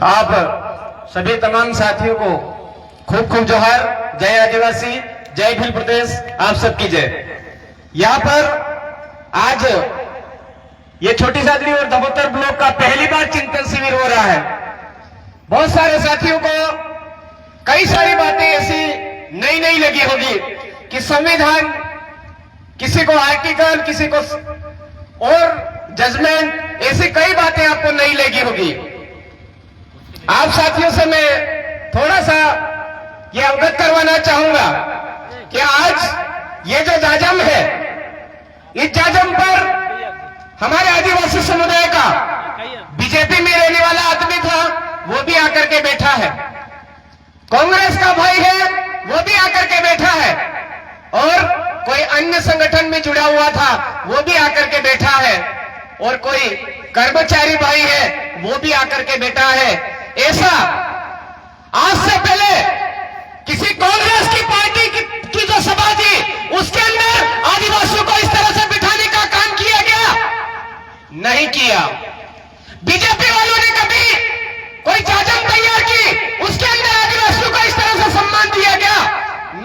आप सभी तमाम साथियों को खूब खूब जोहार। जय आदिवासी, जय भील प्रदेश, आप सबकी जय। यहाँ पर आज ये छोटी सादड़ी और दबोतर ब्लॉक का पहली बार चिंतन शिविर हो रहा है। बहुत सारे साथियों को कई सारी बातें ऐसी नई नई लगी होगी कि संविधान, किसी को आर्टिकल, किसी को और जजमेंट, ऐसी कई बातें आपको नई लगी होगी। आप साथियों से मैं थोड़ा सा ये अवगत करवाना चाहूंगा कि आज ये जो जाजम है, इस जाजम पर हमारे आदिवासी समुदाय का बीजेपी में रहने वाला आदमी था, वो भी आकर के बैठा है। कांग्रेस का भाई है, वो भी आकर के बैठा है। और कोई अन्य संगठन में जुड़ा हुआ था, वो भी आकर के बैठा है। और कोई कर्मचारी भाई है, वो भी आकर के बैठा है। ऐसा आज से पहले किसी कांग्रेस की पार्टी की जो सभा थी, उसके अंदर आदिवासियों को इस तरह से बिठाने का काम किया गया? नहीं किया। बीजेपी वालों ने कभी कोई जाजम तैयार की, उसके अंदर आदिवासियों को इस तरह से सम्मान दिया गया?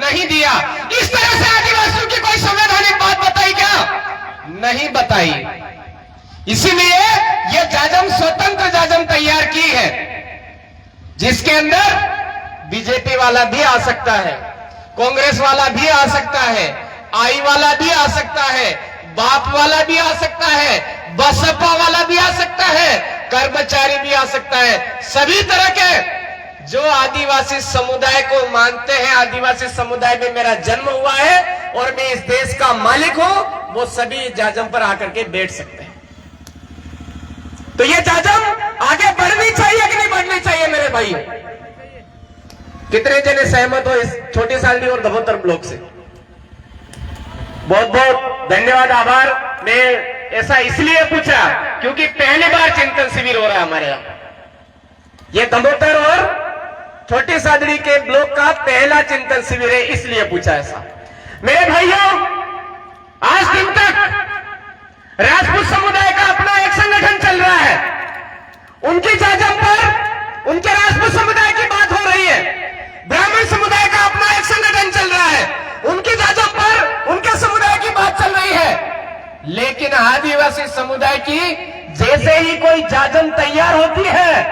नहीं दिया। इस तरह से आदिवासियों की कोई संवैधानिक बात बताई क्या? नहीं बताई। इसीलिए यह जाजम स्वतंत्र जाजम तैयार की है, जिसके अंदर बीजेपी वाला भी आ सकता है, कांग्रेस वाला भी आ सकता है, आई वाला भी आ सकता है, बाप वाला भी आ सकता है, बसपा वाला भी आ सकता है, कर्मचारी भी आ सकता है। सभी तरह के जो आदिवासी समुदाय को मानते हैं, आदिवासी समुदाय में मेरा जन्म हुआ है और मैं इस देश का मालिक हूं, वो सभी जाजम पर आकर के बैठ सकते हैं। तो ये जाजम आगे बढ़नी चाहिए कि नहीं बढ़नी चाहिए मेरे भाई? कितने जने सहमत हो इस छोटी सालनी और दबोतर ब्लॉक से? बहुत बहुत धन्यवाद, आभार। मैं ऐसा इसलिए पूछा क्योंकि पहली बार चिंतन शिविर हो रहा है हमारे यहां। ये दबोतर और छोटी सादड़ी के ब्लॉक का पहला चिंतन शिविर है, इसलिए पूछा ऐसा। मेरे भाइयों, आज दिन तक राजपूत समुदाय का अपना एक संगठन चल रहा है। उनकी जाजम पर उनके राजपूत समुदाय की बात हो रही है। ब्राह्मण समुदाय का अपना एक संगठन चल रहा है, उनकी जाजम पर उनके समुदाय की बात चल रही है। लेकिन आदिवासी समुदाय की जैसे ही कोई जाजम तैयार होती है,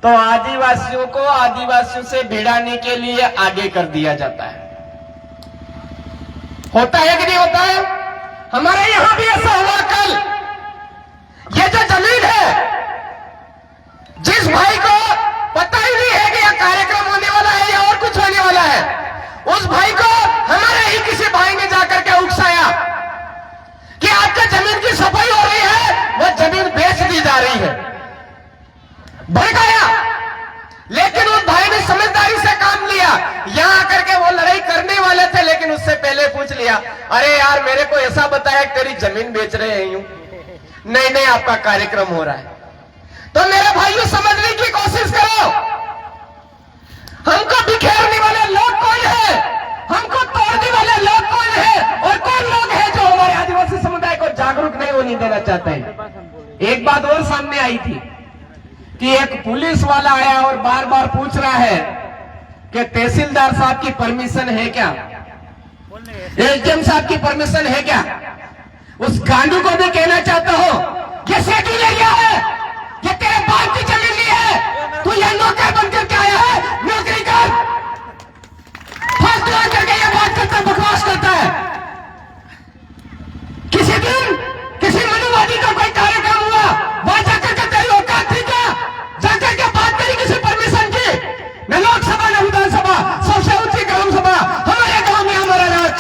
तो आदिवासियों को आदिवासियों से भिड़ाने के लिए आगे कर दिया जाता है। होता है कि नहीं होता है? हमारे यहां भी ऐसा हुआ कल। ये जो जमीन है, जिस भाई को पता ही नहीं है कि यह कार्यक्रम होने वाला है या और कुछ होने वाला है, उस भाई को हमारे ही किसी भाई ने जाकर के उकसाया कि आपके जमीन की सफाई हो रही है, वो जमीन बेच दी जा रही है। भड़काया। लेकिन उस भाई ने समझदारी से काम लिया। यहां आकर के वो लड़ाई करने वाले थे, लेकिन उससे पहले पूछ लिया, अरे यार मेरे को ऐसा बताया कि तेरी जमीन बेच रहे हैं यूं। नहीं नहीं, आपका कार्यक्रम हो रहा है। तो मेरे भाइयों, समझने की कोशिश करो, हमको बिखेरने वाले लोग कौन है, हमको तोड़ने वाले लोग कौन है, और कौन लोग हैं जो हमारे आदिवासी समुदाय को जागरूक नहीं होने देना चाहते हैं। एक बात और सामने आई थी कि एक पुलिस वाला आया और बार बार पूछ रहा है कि तहसीलदार साहब की परमिशन है क्या, एसडीएम साहब की परमिशन है क्या? उस गांडू को भी कहना चाहता हो, ये शेड्यूल एरिया है, ये तेरे बाप की जमीन नहीं है, तू ये नौकर बनकर के आया है, नौकरी कर। फर्स्ट क्लास करके ये बात करता है, बकवास करता है। किसी दिन किसी मनुवादी का कोई कार्यक्रम हुआ, वहां जाकर के तेरी औकात थी क्या? जाकर के बात करी किसी परमिशन की? न लोकसभा न विधानसभा, सबसे ऊंची ग्राम सभा हमारे गांव में, हमारा राज।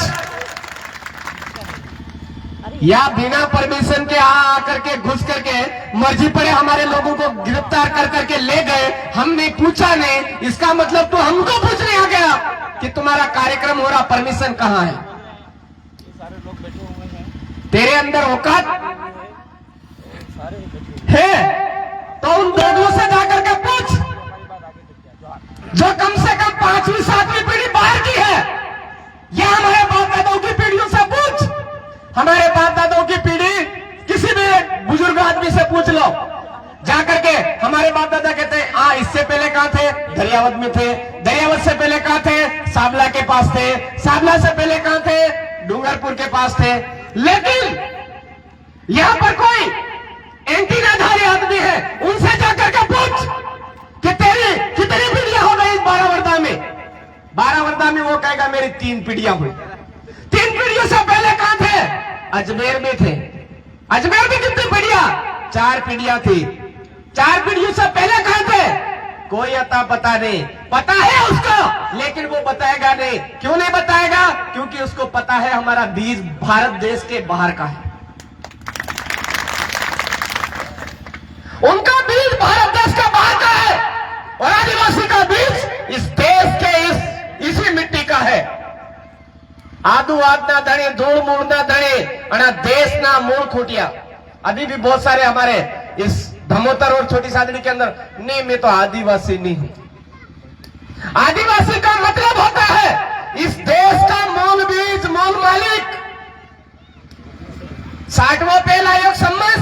या बिना परमिशन के आकर के घुस करके मर्जी पड़े हमारे लोगों को गिरफ्तार कर करके ले गए, हमने पूछा नहीं। इसका मतलब तो हमको पूछने आ गया कि तुम्हारा कार्यक्रम हो रहा, परमिशन कहां है? तेरे अंदर औकात है तो उन लोगों से जाकर के पूछ, जो कम से कम 5वीं 7वीं पीढ़ी बाहर की है, या हमारे बाप दादाओं की पीढ़ियों से पूछ। हमारे बाप दादाओं की पीढ़ी किसी भी बुजुर्ग आदमी से पूछ लो, जाकर के हमारे हमारे बाप दादा कहते हैं हाँ इससे पहले कहां थे, दरियावत में थे, दरियावत से पहले कहां थे, साबला के पास थे, साबला से पहले कहां थे, डूंगरपुर के पास थे। लेकिन यहां पर कोई एंटीनाधारी आदमी है, उनसे जाकर के पूछ कि तेरी कितनी पीढ़ियां हो गई 12 वर्दा में। 12 वर्दा में वो कहेगा मेरी 3 पीढ़ियां हुई। 3 पीढ़ियों से पहले कहां थे, अजमेर में थे। अजमेर में कितनी पीढ़ियां, 4 पीढ़ियां थी। 4 पीढ़ियों से पहले कहां थे, कोई अता पता नहीं। पता है उसको लेकिन वो बताएगा नहीं। क्यों नहीं बताएगा, क्योंकि उसको पता है हमारा बीज भारत देश के बाहर का है। उनका बीज भारत देश का बाहर का है और आदिवासी का बीज इस देश के इसी मिट्टी का है। आदू आद ना धणे, धूल मूल ना धणे, अना देश ना मूल खूटिया। अभी भी बहुत सारे हमारे इस धमोतर और छोटी सादड़ी के अंदर नहीं मैं तो आदिवासी नहीं हूं। आदिवासी का मतलब होता है इस देश का मूल बीज, मूल मालिक। 60वां पेल आयोग सम्मस,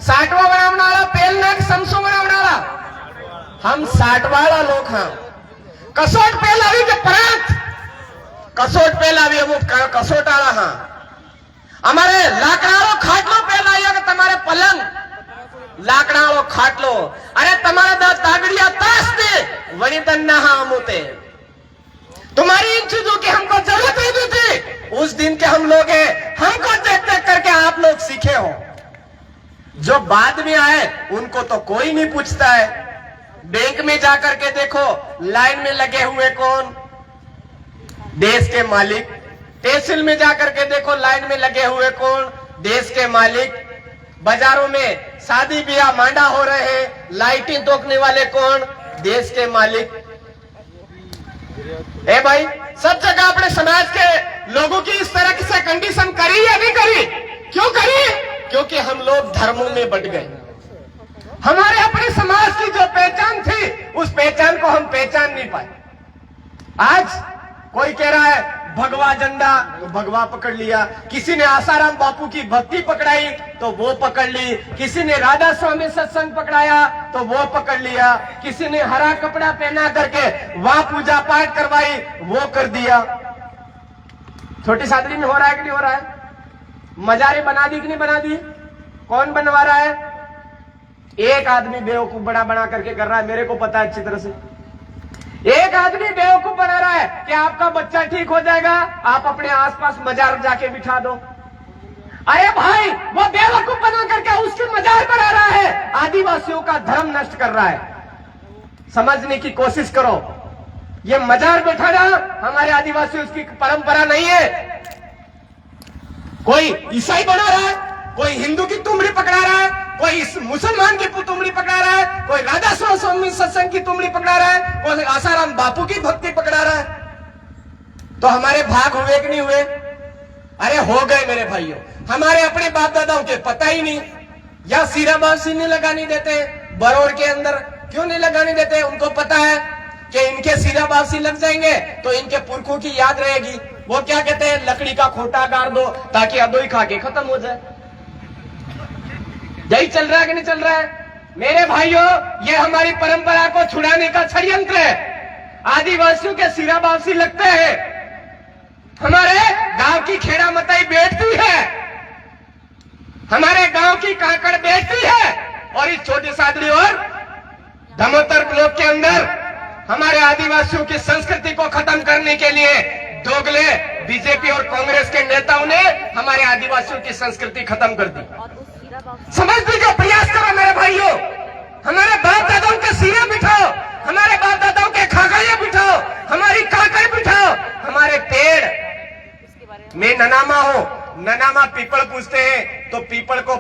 60वां बनावनारा पेल नाक समसो बनावनारा हम 60वाड़ा लोग हाँ। कसोट पेल आवी के प्रांत, कसोट पेल आवी अमुक कसोट आला हाँ। हमारे लाकड़ाओ खाटलो पेल आया कि तुम्हारे पलंग लाकड़ाओ खाटलो, अरे तुम्हारे दा तागड़िया ताश दे वणी तन्ना हाँ अमुते। तुम्हारी इन चीजों की हमको जरूरत नहीं थी। उस दिन के हम लोग हैं, हमको देख देख करके आप लोग सीखे हो। जो बाद में आए उनको तो कोई नहीं पूछता है। बैंक में जाकर के देखो लाइन में लगे हुए कौन, देश के मालिक। तहसील में जाकर के देखो लाइन में लगे हुए कौन, देश के मालिक। बाजारों में शादी ब्याह मांडा हो रहे हैं, लाइटें तोकने वाले कौन, देश के मालिक। ए भाई सब जगह अपने समाज के लोगों की इस तरह से कंडीशन करी या नहीं करी? क्यों करी? क्योंकि हम लोग धर्मों में बट गए। हमारे अपने समाज की जो पहचान थी उस पहचान को हम पहचान नहीं पाए। आज कोई कह रहा है भगवा झंडा, तो भगवा पकड़ लिया। किसी ने आसाराम बापू की भक्ति पकड़ाई तो वो पकड़ ली। किसी ने राधा स्वामी सत्संग पकड़ाया तो वो पकड़ लिया। किसी ने हरा कपड़ा पहना करके वहां पूजा पाठ करवाई, वो कर दिया। छोटी सादरी में हो रहा है कि नहीं हो रहा है? मजारे बना दी कि नहीं बना दी? कौन बनवा रहा है? एक आदमी बेवकूफ बड़ा बना करके कर रहा है। मेरे को पता है अच्छी तरह से। एक आदमी बेवकूफ बना रहा है कि आपका बच्चा ठीक हो जाएगा, आप अपने आसपास मजार जाके बिठा दो। अरे भाई वो बेवकूफ बना करके उसकी मजार बना रहा है, आदिवासियों का धर्म नष्ट कर रहा है। समझने की कोशिश करो, ये मजार बैठाना हमारे आदिवासियों की परंपरा नहीं है। कोई ईसाई बना रहा है, कोई हिंदू की तुमड़ी पकड़ा रहा है, कोई मुसलमान की तुमड़ी पकड़ा रहा है, कोई राधा स्वामी सत्संग की तुमड़ी पकड़ा रहा है, कोई आसाराम बापू की भक्ति पकड़ा रहा है। तो हमारे भाग हुए कि नहीं हुए? अरे हो गए मेरे भाइयों। हमारे अपने बाप दादाओं के पता ही नहीं, या सीरा बासी नहीं लगाने देते बरोड़ के अंदर। क्यों नहीं लगाने देते? उनको पता है कि इनके सीरा बासी लग जाएंगे तो इनके पुरखों की याद रहेगी। वो क्या कहते हैं, लकड़ी का खोटा गाड़ दो ताकि अदोई खा के खत्म हो जाए। यही चल रहा है कि नहीं चल रहा है? मेरे भाइयों, ये हमारी परंपरा को छुड़ाने का षड्यंत्र है। आदिवासियों के सिरा बावसी लगते हैं, हमारे गांव की खेड़ा मताई बैठती है, हमारे गांव की काकड़ बैठती है, और इस छोटी सादड़ी और धमोतर ब्लॉक के अंदर हमारे आदिवासियों की संस्कृति को खत्म करने के लिए दोगले बीजेपी और कांग्रेस के नेताओं ने हमारे आदिवासियों की संस्कृति खत्म कर दी। समझने का प्रयास करो मेरे भाइयों। हमारे बाप दादाओं के सिरे बिठाओ, हमारे बाप दादाओं के खागड़िया बिठाओ, हमारी काकड़ बिठाओ, हमारे पेड़ में ननामा हो। ननामा पीपल पूछते हैं तो पीपल को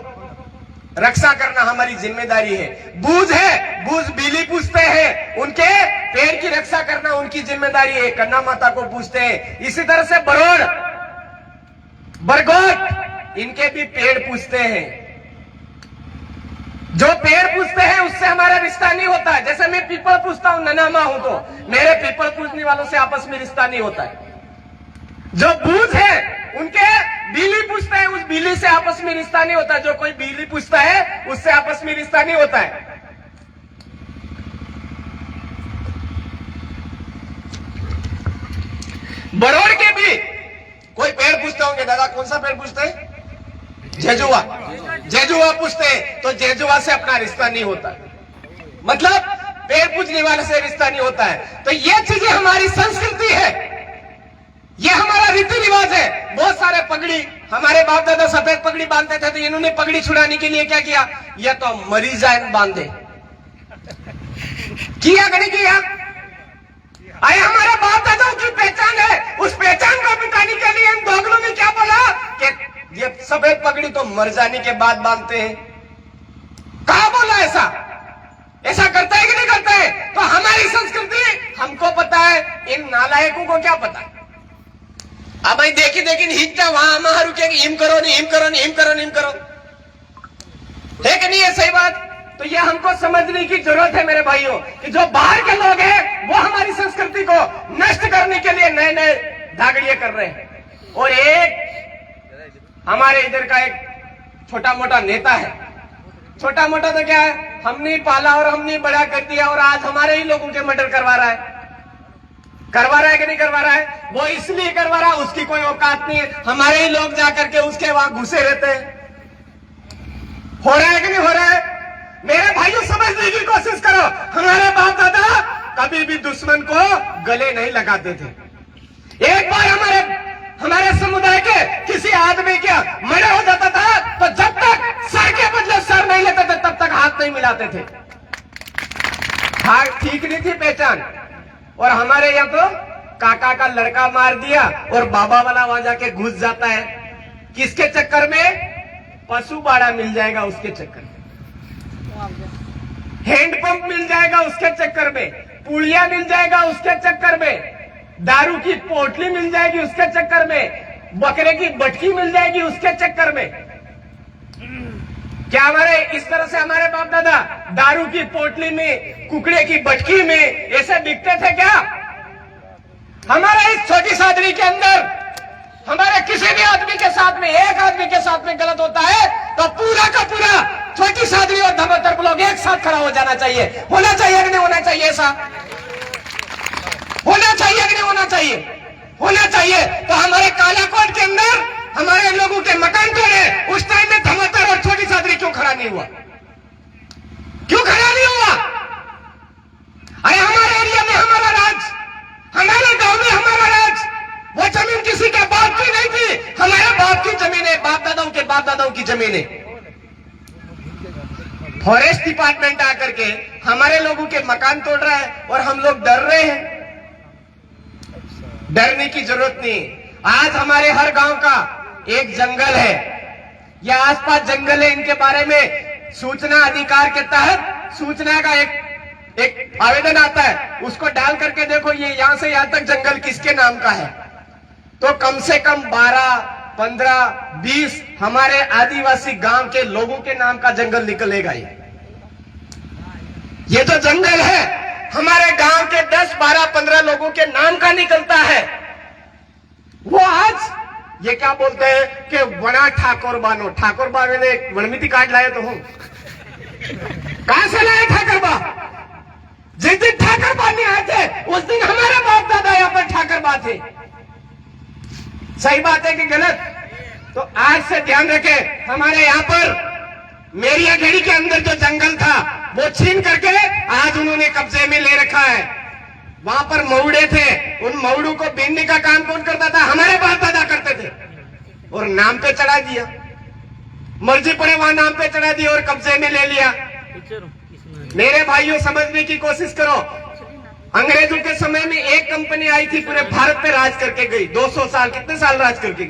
रक्षा करना हमारी जिम्मेदारी है। बूझ है, बूझ बिली पूछते हैं, उनके पेड़ की रक्षा करना उनकी जिम्मेदारी है। कन्ना माता को पूछते हैं। इसी तरह से बरोड़ बरगोट इनके भी पेड़ पूछते हैं। जो पेड़ पूछते हैं उससे हमारा रिश्ता नहीं होता है। जैसे मैं पीपल पूछता हूं, ननामा हूं, तो मेरे पीपल पूछने वालों से आपस में रिश्ता नहीं होता है। जो बूझ है उनके बिल्ली पूछते हैं, उस बिल्ली से आपस में रिश्ता नहीं होता। जो कोई बिल्ली पूछता है उससे आपस में रिश्ता नहीं होता है। बड़ौर के भी कोई पेड़ पूछते होंगे, दादा कौन सा पेड़ पूछते हैं? जेजुआ। जेजुआ पूछते हैं तो जेजुआ से अपना रिश्ता नहीं होता, मतलब पेड़ पूजने वाले से रिश्ता नहीं होता है। तो ये चीजें हमारी संस्कृति है, ये हमारा रीति रिवाज है। बहुत सारे पगड़ी, हमारे बाप दादा सफेद पगड़ी बांधते थे, तो इन्होंने पगड़ी छुड़ाने के लिए क्या किया? या तो मरीज बांधे, किया कि नहीं किया? अरे हमारे बाप दादाओं की पहचान है, उस पहचान को मिटाने के लिए इन दोगलों ने क्या बोला कि ये सफेद पगड़ी तो मर जाने के बाद बांधते हैं। कहा बोला ऐसा? ऐसा करता है कि नहीं करता है? तो हमारी संस्कृति हमको पता है, इन नालायकों को क्या पता? अब देखी हिंचता वहां वहां रुकेगी, हिम करो नहीं, हिम करो नहीं, हिम करो नहीं, हिम करो, है कि नहीं? है सही बात। तो ये हमको समझने की जरूरत है मेरे भाइयों, कि जो बाहर के लोग हैं वो हमारी संस्कृति को नष्ट करने के लिए नए नए धागड़िए कर रहे हैं। और एक हमारे इधर का एक छोटा मोटा नेता है, छोटा मोटा तो क्या है, हमने पाला और हमने बड़ा कर दिया, और आज हमारे ही लोगों के मर्डर करवा रहा है। करवा रहा है कि नहीं करवा रहा है? वो इसलिए करवा रहा है, उसकी कोई औकात नहीं है, हमारे ही लोग जाकर के उसके वहां घुसे रहते हैं। हो रहा है कि नहीं हो रहा है? मेरे भाइयों समझने की कोशिश करो, हमारे बाप दादा कभी भी दुश्मन को गले नहीं लगाते थे। एक बार हमारे समुदाय के किसी आदमी का मर्डर हो जाता था, तो जब तक सर के बदले सर नहीं लेते थे तब तक हाथ नहीं मिलाते थे। हाँ, ठीक नहीं थी पहचान। और हमारे यहाँ तो काका का लड़का मार दिया और बाबा वाला वहां जाके घुस जाता है, किसके चक्कर में? पशु बाड़ा मिल जाएगा उसके चक्कर में, हैंडपंप मिल जाएगा उसके चक्कर में, पुड़िया मिल जाएगा उसके चक्कर में, दारू की पोटली मिल जाएगी उसके चक्कर में, बकरे की बटकी मिल जाएगी उसके चक्कर में। क्या हमारे इस तरह से हमारे बाप दादा दारू की पोटली में, कुकड़े की बटकी में ऐसे बिकते थे क्या? हमारे इस छोटी सादरी के अंदर हमारे किसी भी आदमी के साथ में, एक आदमी के साथ में गलत होता है तो पूरा का पूरा छोटी सादरी और धमतर लोग एक साथ खड़ा हो जाना चाहिए। होना चाहिए कि नहीं होना चाहिए? ऐसा होना चाहिए कि नहीं होना चाहिए? होना चाहिए। तो हमारे कालाकोट के अंदर हमारे लोगों के मकान तोड़े, उस टाइम में धमतर और छोटी सादरी क्यों खड़ा नहीं हुआ? क्यों खड़ा नहीं हुआ? अरे हमारे एरिया में हमारा राज, हमारे गांव में हमारा राज, वो जमीन किसी के बाप की नहीं थी, हमारे बाप की जमीन है, बाप दादाओं के बाप दादाओं की जमीन है। फॉरेस्ट डिपार्टमेंट आकर के हमारे लोगों के मकान तोड़ रहा है और हम लोग डर रहे हैं। डरने की जरूरत नहीं। आज हमारे हर गांव का एक जंगल है या आसपास जंगल है, इनके बारे में सूचना अधिकार के तहत सूचना का एक आवेदन आता है, उसको डाल करके देखो ये यहां से यहां तक जंगल किसके नाम का है, तो कम से कम 12, 15, 20 हमारे आदिवासी गांव के लोगों के नाम का जंगल निकलेगा। ये जो जंगल है हमारे गांव के 10, 12, 15 लोगों के नाम का निकलता है। वो आज ये क्या बोलते हैं कि वना ठाकुर बानो, ठाकुर बा मैंने वनमिति कार्ड लाया तो हूं, कहां से लाए ठाकुर बा? जिस दिन ठाकुर बा नहीं आए थे उस दिन हमारे बाप दादा यहाँ पर ठाकुर बा थे। सही बात है कि गलत? तो आज से ध्यान रखें, हमारे यहाँ पर मेरिया घेड़ी के अंदर जो जंगल था वो छीन करके आज उन्होंने कब्जे में ले रखा है। वहां पर मऊड़े थे, उन मऊड़ों को बीनने का काम कौन करता था? हमारे बाप दादा करते थे, और नाम पे चढ़ा दिया, मर्जी पड़े वहां नाम पे चढ़ा दिया और कब्जे में ले लिया। मेरे भाइयों समझने की कोशिश करो, अंग्रेजों के समय में एक कंपनी आई थी, पूरे भारत पे राज करके गई, 200 साल, कितने साल राज करके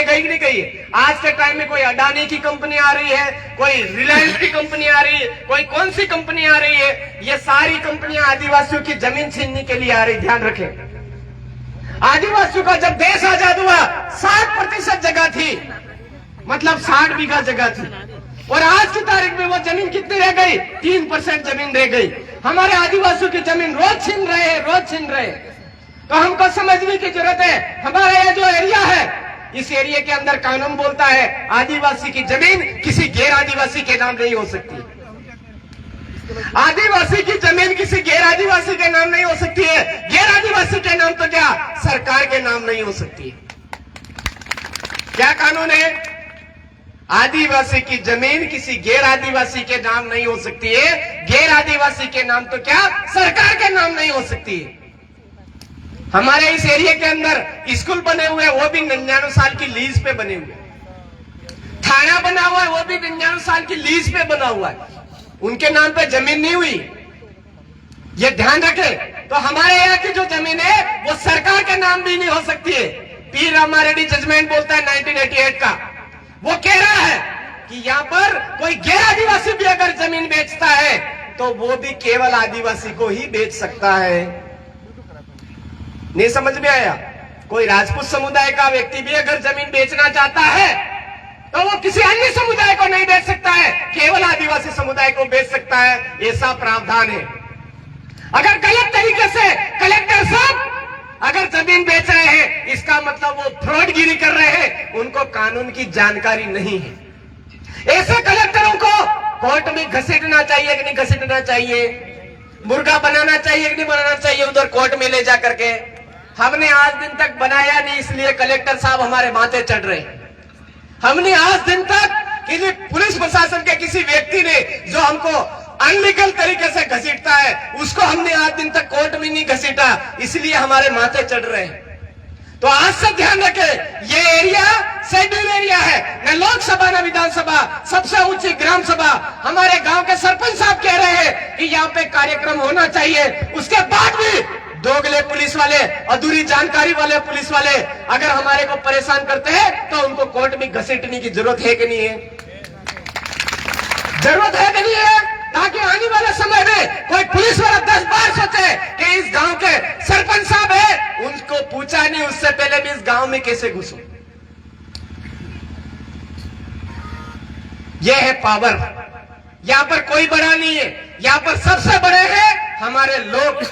गई कि नहीं गई? आज के टाइम में कोई अडानी की कंपनी आ रही है, कोई रिलायंस की कंपनी आ रही है, कोई कौन सी कंपनी आ रही है, ये सारी कंपनियां आदिवासियों की जमीन छीनने के लिए आ रही। ध्यान रखें, आदिवासियों का जब देश आजाद हुआ 60% जगह थी, मतलब 60 बीघा जगह थी, और आज की तारीख में वो जमीन कितनी रह गई? 3% जमीन रह गई। हमारे आदिवासियों की जमीन रोज छीन रहे हैं, रोज छीन रहे हैं। तो हमको समझने की जरूरत है, हमारा ये जो एरिया है, इस एरिया के अंदर कानून बोलता है आदिवासी की जमीन किसी गैर आदिवासी के नाम नहीं हो सकती। आदिवासी की जमीन किसी गैर आदिवासी के नाम नहीं हो सकती है। गैर आदिवासी के नाम तो क्या सरकार के नाम नहीं हो सकती है। क्या कानून है? आदिवासी की जमीन किसी गैर आदिवासी के नाम नहीं हो सकती है। गैर आदिवासी के नाम तो क्या सरकार के नाम नहीं हो सकती है। हमारे इस एरिया के अंदर स्कूल बने हुए हैं, वो भी 99 साल की लीज पे बने हुए। थाना बना हुआ है, वो भी 99 साल की लीज पे बना हुआ है। उनके नाम पे जमीन नहीं हुई, ये ध्यान रखें। तो हमारे यहाँ की जो जमीन है वो सरकार के नाम भी नहीं हो सकती है। पी रामारेड्डी जजमेंट बोलता है 1988 का, वो कह रहा है कि यहाँ पर कोई गैर आदिवासी भी अगर जमीन बेचता है तो वो भी केवल आदिवासी को ही बेच सकता है। नहीं समझ में आया? कोई राजपूत समुदाय का व्यक्ति भी अगर जमीन बेचना चाहता है तो वो किसी अन्य समुदाय को नहीं बेच सकता है, केवल आदिवासी समुदाय को बेच सकता है। ऐसा प्रावधान है। अगर गलत तरीके से कलेक्टर साहब अगर जमीन बेच रहे हैं, इसका मतलब वो फ्रॉडगिरी कर रहे हैं, उनको कानून की जानकारी नहीं है। ऐसे कलेक्टरों को कोर्ट में घसीटना चाहिए कि नहीं घसीटना चाहिए? मुर्गा बनाना चाहिए कि नहीं बनाना चाहिए उधर कोर्ट में ले जा करके? हमने आज दिन तक बनाया नहीं, इसलिए कलेक्टर साहब हमारे माथे चढ़ रहे हैं। हमने आज दिन तक किसी पुलिस प्रशासन के किसी व्यक्ति ने जो हमको अनलीगल तरीके से घसीटता है, उसको हमने आज दिन तक कोर्ट में नहीं घसीटा, इसलिए हमारे माथे चढ़ रहे हैं। तो आज से ध्यान रखें, ये एरिया शेड्यूल एरिया है, न लोकसभा न विधानसभा, सबसे ऊंची ग्राम सभा। हमारे गांव के सरपंच साहब कह रहे हैं कि यहाँ पे कार्यक्रम होना चाहिए। उसके बाद भी दोगले पुलिस वाले, अधूरी जानकारी वाले पुलिस वाले अगर हमारे को परेशान करते हैं तो उनको कोर्ट में घसीटने की जरूरत है कि नहीं है? जरूरत है कि नहीं है? ताकि आने वाले समय में कोई पुलिस वाला 10 बार सोचे कि इस गांव के सरपंच साहब है, उनको पूछा नहीं उससे पहले भी इस गांव में कैसे घुसो। यह है पावर। यहां पर कोई बड़ा नहीं है, यहां पर सबसे बड़े हैं हमारे लोग।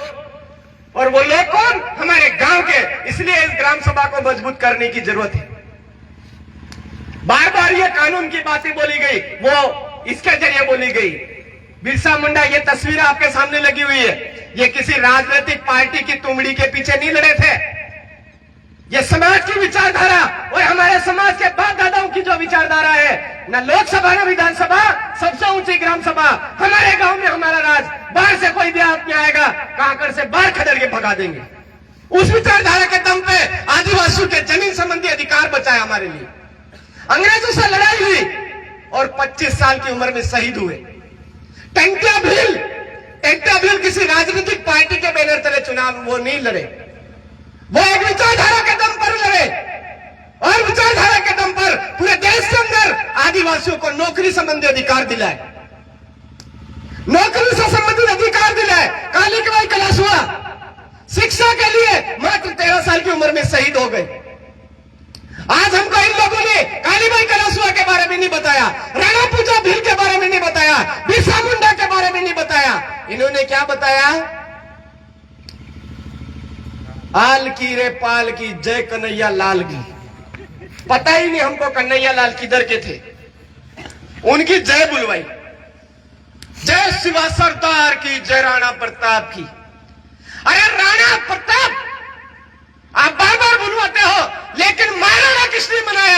और वो लोग कौन? हमारे गांव के। इसलिए इस ग्राम सभा को मजबूत करने की जरूरत है। बार बार ये कानून की बातें बोली गई, वो इसके जरिए बोली गई। बिरसा मुंडा, ये तस्वीर आपके सामने लगी हुई है, ये किसी राजनीतिक पार्टी की तुमड़ी के पीछे नहीं लड़े थे। ये समाज की विचारधारा और हमारे समाज के बाप दादाओं की जो विचारधारा है, न लोकसभा न विधानसभा, सबसे ऊंची ग्राम सभा। हमारे गांव में हमारा राज, बाहर से कोई भी आदमी आएगा कांकड़ से बाहर खदेड़ के भगा देंगे। उस विचारधारा के दम पे आदिवासियों के जमीन संबंधी अधिकार बचाए हमारे लिए। अंग्रेजों से लड़ाई हुई और 25 साल की उम्र में शहीद हुए। टंटा भील किसी राजनीतिक पार्टी के बैनर तले चुनाव वो नहीं लड़े, वो एक विचारधारा के दम पर लड़े। और विचारधारा के दम पर पूरे देश के अंदर आदिवासियों को नौकरी संबंधी अधिकार दिलाए, नौकरी से संबंधित अधिकार दिलाए। काली बाई कलासुआ शिक्षा के लिए मात्र 13 साल की उम्र में शहीद हो गए। आज हमको इन लोगों ने कालीबाई कलासुआ के बारे में नहीं बताया, राणा पूजा भील के बारे में नहीं बताया, बिरसा मुंडा के बारे में नहीं बताया। इन्होंने क्या बताया? आल की रे पाल की, जय कन्हैया लाल की। पता ही नहीं हमको कन्हैया लाल किधर के थे। उनकी जय बुलवाई, जय शिवा सरदार की, जय राणा प्रताप की। अरे राणा प्रताप आप बार बार बुलवाते हो, लेकिन महाराणा किसने बनाया?